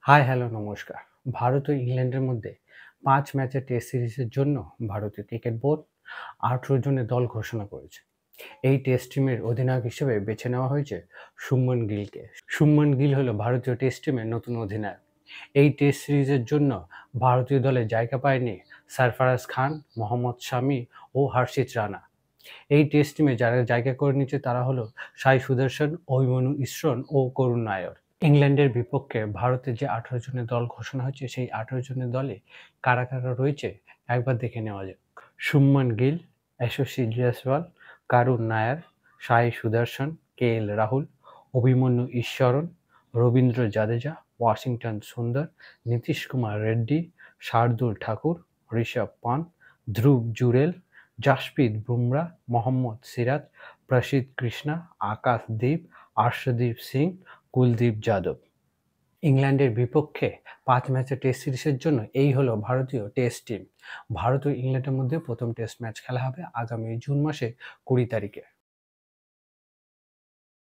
High, hello, নমস্কার। ভারত ও ইংল্যান্ডের মধ্যে ৫ ম্যাচের টেস্ট সিরিজের জন্য ভারতীয় ক্রিকেট বোর্ড ১৮ জনের দল ঘোষণা করেছে। এই টেস্ট টিমের অধিনায়ক হিসেবে বেছে নেওয়া হয়েছে শুভমন গিলকে। শুভমন গিল হলো ভারতীয় টেস্ট টিমের নতুন অধিনায়ক। এই টেস্ট সিরিজের জন্য ভারতীয় দলে জায়গা পায়নি সরফরাজ খান, মোহাম্মদ শামি ও হর্ষিত রানা। এই টেস্ট টিমে যারা জায়গা করে নিচ্ছে তারা হলো সাই সুদর্শন, অভিমন্যু ইশ্রন ও করুণ নায়ার। ইংল্যান্ডের বিপক্ষে ভারতের যে ১৮ জনের দল ঘোষণা হয়েছে সেই ১৮ জনের দলে কারা কারা রয়েছে একবার দেখে নেওয়া যাক। শুভমন গিল, যশস্বী জয়সওয়াল, করুণ নায়ার, সাই সুদর্শন, কেএল রাহুল, অভিমন্যু ঈশ্বরন, রবীন্দ্র জাদেজা, ওয়াশিংটন সুন্দর, নীতিশ কুমার রেড্ডি, শার্দুল ঠাকুর, ঋষভ পান্থ, ধ্রুব জুরেল, জাসপ্রীত বুমরা, মোহাম্মদ সিরাজ, প্রসিদ্ধ কৃষ্ণা, আকাশদীপ, আর্শদীপ সিং, কুলদীপ যাদব। ইংল্যান্ডের বিপক্ষে ৫ ম্যাচের টেস্ট সিরিজের জন্য এই হলো ভারতীয় টেস্ট টিম। ভারত ও ইংল্যান্ডের মধ্যে প্রথম টেস্ট ম্যাচ খেলা হবে আগামী জুন মাসে ২০ তারিখে।